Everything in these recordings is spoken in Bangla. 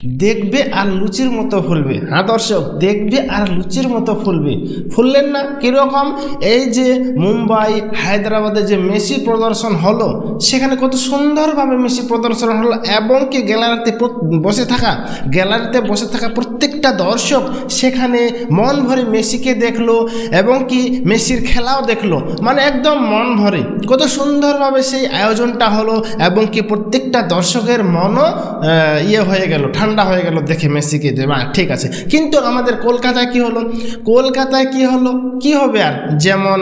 দেখবে আর লুচির মতো ফুলবে। হ্যাঁ দর্শক, দেখবে আর লুচির মতো ফুলবে। ফুললেন না? কীরকম? এই যে মুম্বাই হায়দ্রাবাদে যে মেসি প্রদর্শন হলো, সেখানে কত সুন্দরভাবে মেসি প্রদর্শন হলো, এবং কি গ্যালারিতে বসে থাকা প্রত্যেকটা দর্শক সেখানে মন ভরে মেসিকে দেখলো, এবং কি মেসির খেলাও দেখলো, মানে একদম মন ভরে। কত সুন্দরভাবে সেই আয়োজনটা হলো, এবং কি প্রত্যেকটা দর্শকের মনও হয়ে গেল, ঠান্ডা হয়ে গেল দেখে মেসিকে, যে ঠিক আছে। কিন্তু আমাদের কলকাতায় কি হলো? কি হবে আর? যেমন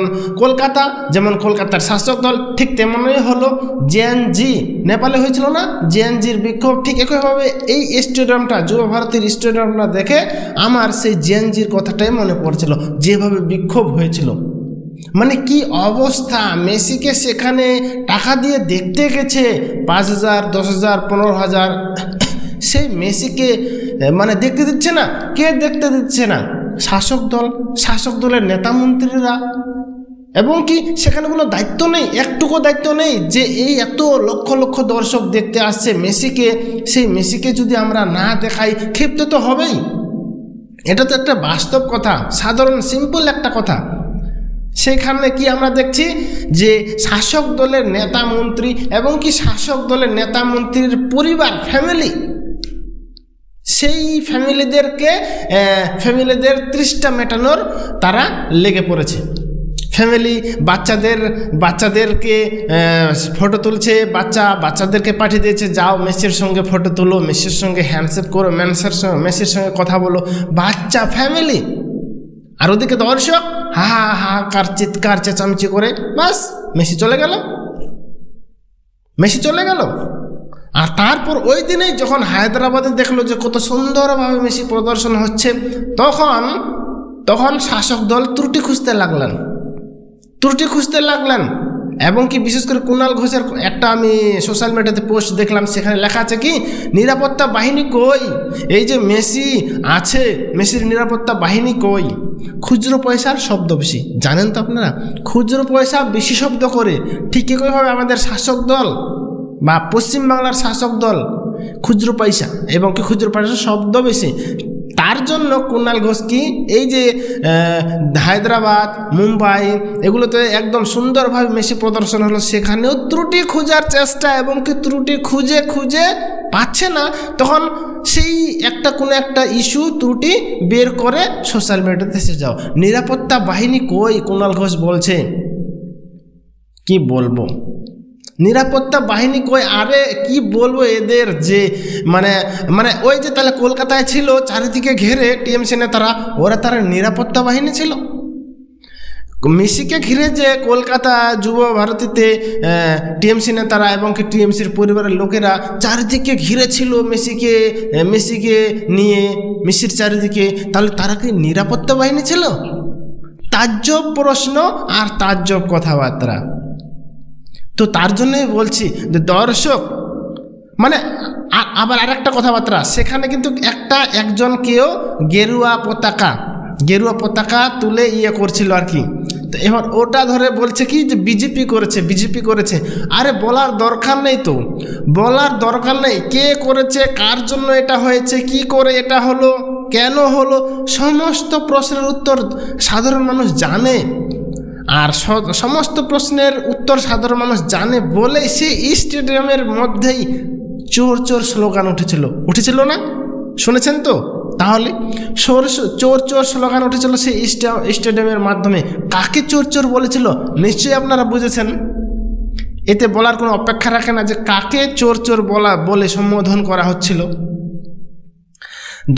কলকাতার শাসক দল, ঠিক তেমনই হলো জেএনজি। নেপালে হয়েছিল না জেএনজির বিক্ষোভ? ঠিক একইভাবে এই স্টেডিয়ামটা, যুব ভারতীর স্টেডিয়ামটা দেখে আমার সেই জেএনজির কথাটাই মনে পড়ছিল, যেভাবে বিক্ষোভ হয়েছিল। মানে কি অবস্থা! মেসিকে সেখানে টাকা দিয়ে দেখতে গেছে 5,000, 10,000, 15,000, সেই মেসিকে মানে দেখতে দিচ্ছে না। কে দেখতে দিচ্ছে না? শাসক দলের নেতা মন্ত্রীরা। এবং কি সেখানে কোনো দায়িত্ব নেই, একটুকু দায়িত্ব নেই যে এই এত লক্ষ লক্ষ দর্শক দেখতে আসছে মেসিকে, সেই মেসিকে যদি আমরা না দেখাই, ক্ষিপ্ত তো হবেই। এটা তো একটা বাস্তব কথা, সাধারণ সিম্পল একটা কথা। সেখানে কি আমরা দেখছি যে শাসক দলের নেতা মন্ত্রী, এবং কি শাসক দলের নেতা মন্ত্রীর পরিবার, ফ্যামিলি, সেই ফ্যামিলিদের তৃষ্ণা মেটানোর তারা লেগে পড়েছে। ফ্যামিলি বাচ্চাদেরকে ফটো তুলছে, বাচ্চাদেরকে পাঠিয়ে দিয়েছে, যাও মেসির সঙ্গে ফটো তুলো, মেসির সঙ্গে হ্যান্ডশেক করো, মেসির সঙ্গে কথা বলো। বাচ্চা, ফ্যামিলি, আর ওদিকে দর্শক হাহাকার, চিৎকার চেঁচামেচি করে, বাস মেসি চলে গেল। আর তারপর ওই দিনেই যখন হায়দ্রাবাদে দেখলো যে কত সুন্দরভাবে মেসি প্রদর্শন হচ্ছে, তখন শাসক দল ত্রুটি খুঁজতে লাগলেন। এবং কি বিশেষ করে কুণাল ঘোষের একটা আমি সোশ্যাল মিডিয়াতে পোস্ট দেখলাম, সেখানে লেখা আছে কি, নিরাপত্তা বাহিনী কই? এই যে মেসি আছে, মেসির নিরাপত্তা বাহিনী কই? খুচরো পয়সার শব্দ বেশি, জানেন তো আপনারা? খুচরো পয়সা বেশি শব্দ করে। ঠিক একইভাবে আমাদের শাসক দল বা পশ্চিমবাংলার শাসক দল খুচরো পয়সা, এবং কি খুচরো পয়সার শব্দ বেশি। তার জন্য কুণাল ঘোষ কি এই যে হায়দ্রাবাদ, মুম্বাই, এগুলোতে একদম সুন্দরভাবে মেসি প্রদর্শন হলো, সেখানেও ত্রুটি খোঁজার চেষ্টা, এবং কি ত্রুটি খুঁজে পাচ্ছে না, তখন সেই কোনো একটা ইস্যু, ত্রুটি বের করে সোশ্যাল মিডিয়াতে এসে যাও, নিরাপত্তা বাহিনী কই? কুণাল ঘোষ বলছে। কি বলবো, নিরাপত্তা বাহিনী কই? আরে কি বলবো এদের, যে মানে ওই যে তাহলে কলকাতায় ছিল চারিদিকে ঘিরে টিএমসি নেতারা, তারা নিরাপত্তা বাহিনী ছিল? মেসিকে ঘিরে যে কলকাতা যুব ভারতীতে টিএমসি নেতারা এবং কি টিএমসির পরিবারের লোকেরা চারিদিকে ঘিরে ছিল মেসিকে নিয়ে, মেসির চারিদিকে, তাহলে তারা কি নিরাপত্তা বাহিনী ছিল? তাজ্জব প্রশ্ন আর তাজ্জব কথাবার্তা। তো তার জন্যই বলছি যে দর্শক, মানে আবার আরেকটা কথাবার্তা, সেখানে কিন্তু একজনকেও গেরুয়া পতাকা তুলে করছিল আর কি। তো এবার ওটা ধরে বলছে কি যে বিজেপি করেছে। আরে বলার দরকার নেই কে করেছে, কার জন্য এটা হয়েছে, কি করে এটা হলো, কেন হলো, সমস্ত প্রশ্নের উত্তর সাধারণ মানুষ জানে। আর সমস্ত প্রশ্নের উত্তর সাধারণ মানুষ জানে বলে সেই স্টেডিয়ামের মধ্যেই চোর স্লোগান উঠেছিল না? শুনেছেন তো? তাহলে চোর স্লোগান উঠেছিল সেই স্টেডিয়ামের মাধ্যমে। কাকে চোর বলেছিল নিশ্চয়ই আপনারা বুঝেছেন। এতে বলার কোনো অপেক্ষা রাখে না যে কাকে চোর বলে সম্বোধন করা হচ্ছিল।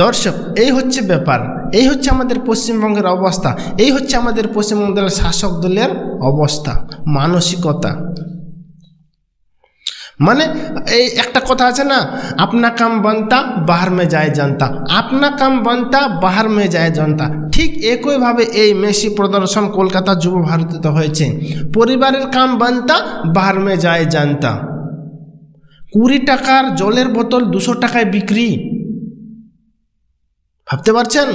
দর্শক, এই হচ্ছে ব্যাপার, এই হচ্ছে আমাদের পশ্চিমবঙ্গের অবস্থা, এই হচ্ছে আমাদের পশ্চিমবঙ্গের শাসক দলের অবস্থা, মানসিকতা। মানে এই একটা কথা আছে না, আপনা কাম বানতা বাহার মে যায় জানতা, আপনা কাম বানতা বাহার মে যায় জানতা। ঠিক একইভাবে এই মেসি প্রদর্শন কলকাতা যুব ভারতীতে হয়েছে। পরিবারের কাম বানতা বাহার মে যায় জানতা। 20 টাকার জলের বোতল 200 টাকায় বিক্রি, ভাবতে পারছেন?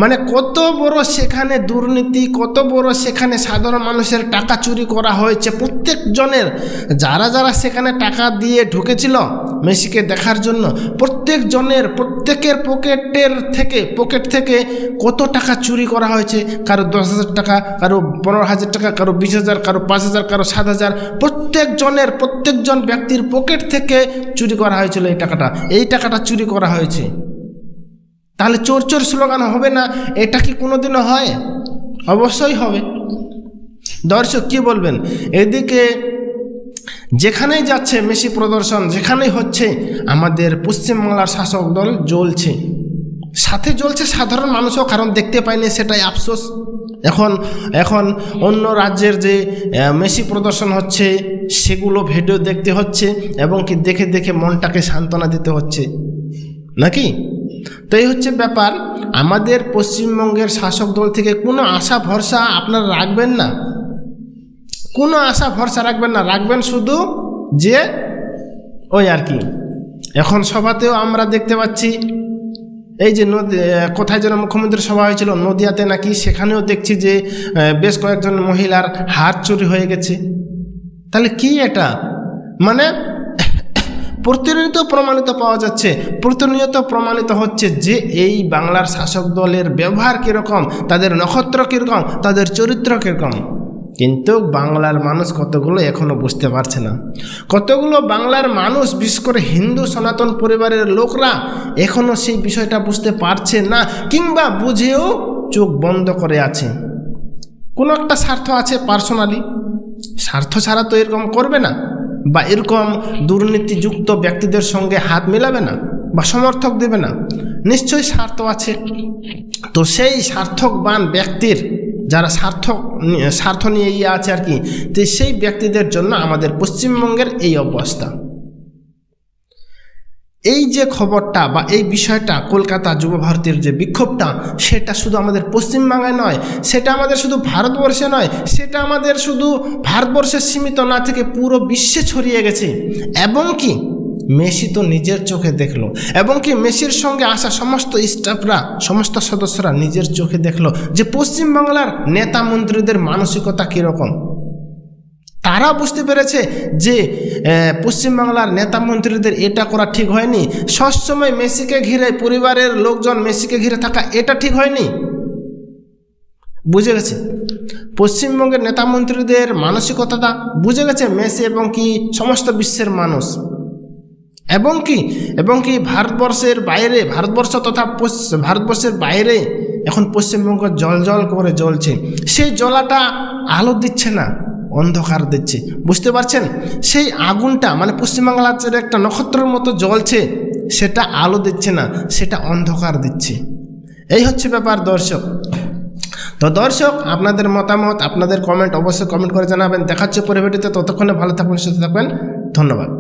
মানে কত বড় সেখানে দুর্নীতি, কত বড় সেখানে সাধারণ মানুষের টাকা চুরি করা হয়েছে প্রত্যেকজনের। যারা যারা সেখানে টাকা দিয়ে ঢুকেছিল মেসিকে দেখার জন্য, প্রত্যেকজনের প্রত্যেকের পকেট থেকে কত টাকা চুরি করা হয়েছে। কারো 10,000 টাকা, কারো 15,000 টাকা, কারো 20,000, কারো 5,000, কারো 7,000। প্রত্যেকজন ব্যক্তির পকেট থেকে চুরি করা হয়েছিল এই টাকাটা চুরি করা হয়েছে। তাহলে চোর চোর স্লোগান হবে না? এটা কি কোনোদিনও হয়? অবশ্যই হবে। দর্শক কি বলবেন? এদিকে যেখানেই যাচ্ছে মেসি প্রদর্শন, যেখানেই হচ্ছে, আমাদের পশ্চিমবাংলার শাসক দল জ্বলছে, সাথে জ্বলছে সাধারণ মানুষও, কারণ দেখতে পায়নি, সেটাই আফসোস। এখন অন্য রাজ্যের যে মেসি প্রদর্শন হচ্ছে সেগুলো ভিডিও দেখতে হচ্ছে, এবং কি দেখে দেখে মনটাকে সান্ত্বনা দিতে হচ্ছে নাকি? তো এই হচ্ছে ব্যাপার। আমাদের পশ্চিমবঙ্গের শাসক দল থেকে কোনো আশা ভরসা আপনারা রাখবেন না, কোনো আশা ভরসা রাখবেন না। রাখবেন শুধু যে ওই আর কি। এখন সভাতেও আমরা দেখতে পাচ্ছি, এই যে কোথায় যেন মুখ্যমন্ত্রীর সভা হয়েছিল নদিয়াতে নাকি, সেখানেও দেখছি যে বেশ কয়েকজন মহিলার হাত চুরি হয়ে গেছে। তাহলে কি এটা? মানে প্রতিনিয়ত প্রমাণিত পাওয়া যাচ্ছে, প্রতিনিয়ত প্রমাণিত হচ্ছে যে এই বাংলার শাসক দলের ব্যবহার কীরকম, তাদের নক্ষত্র কীরকম, তাদের চরিত্র কীরকম। কিন্তু বাংলার মানুষ কতগুলো এখনও বুঝতে পারছে না। কতগুলো বাংলার মানুষ, বিশেষ করে হিন্দু সনাতন পরিবারের লোকরা এখনও সেই বিষয়টা বুঝতে পারছে না, কিংবা বুঝেও চোখ বন্ধ করে আছে। কোনো একটা স্বার্থ আছে পার্সোনালি, স্বার্থ ছাড়া তো এরকম করবে না, বা এরকম দুর্নীতিযুক্ত ব্যক্তিদের সঙ্গে হাত মেলাবে না বা সমর্থক দেবে না। নিশ্চয়ই স্বার্থ আছে। তো সেই স্বার্থকবান ব্যক্তির, যারা স্বার্থ নিয়ে আছে আর কি, তো সেই ব্যক্তিদের জন্য আমাদের পশ্চিমবঙ্গের এই অবস্থা। এই যে খবরটা বা এই বিষয়টা, কলকাতা যুবভারতীর যে বিক্ষোভটা, সেটা শুধু আমাদের পশ্চিমবাংলায় নয়, সেটা আমাদের শুধু ভারতবর্ষে নয়, সেটা আমাদের শুধু ভারতবর্ষে সীমিত না থেকে পুরো বিশ্বে ছড়িয়ে গেছে। এবং কি মেসি তো নিজের চোখে দেখলো, এবং কি মেসির সঙ্গে আসা সমস্ত স্টাফরা, সমস্ত সদস্যরা নিজের চোখে দেখলো যে পশ্চিমবাংলার নেতা মন্ত্রীদের মানসিকতা কীরকম। তারা বুঝতে পেরেছে যে পশ্চিমবাংলার নেতা মন্ত্রীদের এটা করা ঠিক হয়নি। সবসময় মেসিকে ঘিরে, পরিবারের লোকজন মেসিকে ঘিরে থাকা, এটা ঠিক হয়নি। বুঝে গেছে পশ্চিমবঙ্গের নেতা মন্ত্রীদের মানসিকতাটা, বুঝে গেছে মেসি এবং কি সমস্ত বিশ্বের মানুষ। এবং কি ভারতবর্ষের বাইরে, ভারতবর্ষ তথা ভারতবর্ষের বাইরে এখন পশ্চিমবঙ্গ জল করে জ্বলছে। সেই জ্বলাটা আলো দিচ্ছে না, অন্ধকার দিচ্ছে। বুঝতে পারছেন? সেই আগুনটা মানে পশ্চিমবাংলার যে একটা নক্ষত্রের মতো জ্বলছে, সেটা আলো দিচ্ছে না, সেটা অন্ধকার দিচ্ছে। এই হচ্ছে ব্যাপার দর্শক। তো দর্শক, আপনাদের মতামত, আপনাদের কমেন্ট অবশ্যই কমেন্ট করে জানাবেন। দেখাচ্ছে পরে ভিডিওতে। ততক্ষণে ভালো থাকবেন, সুস্থ থাকবেন। ধন্যবাদ।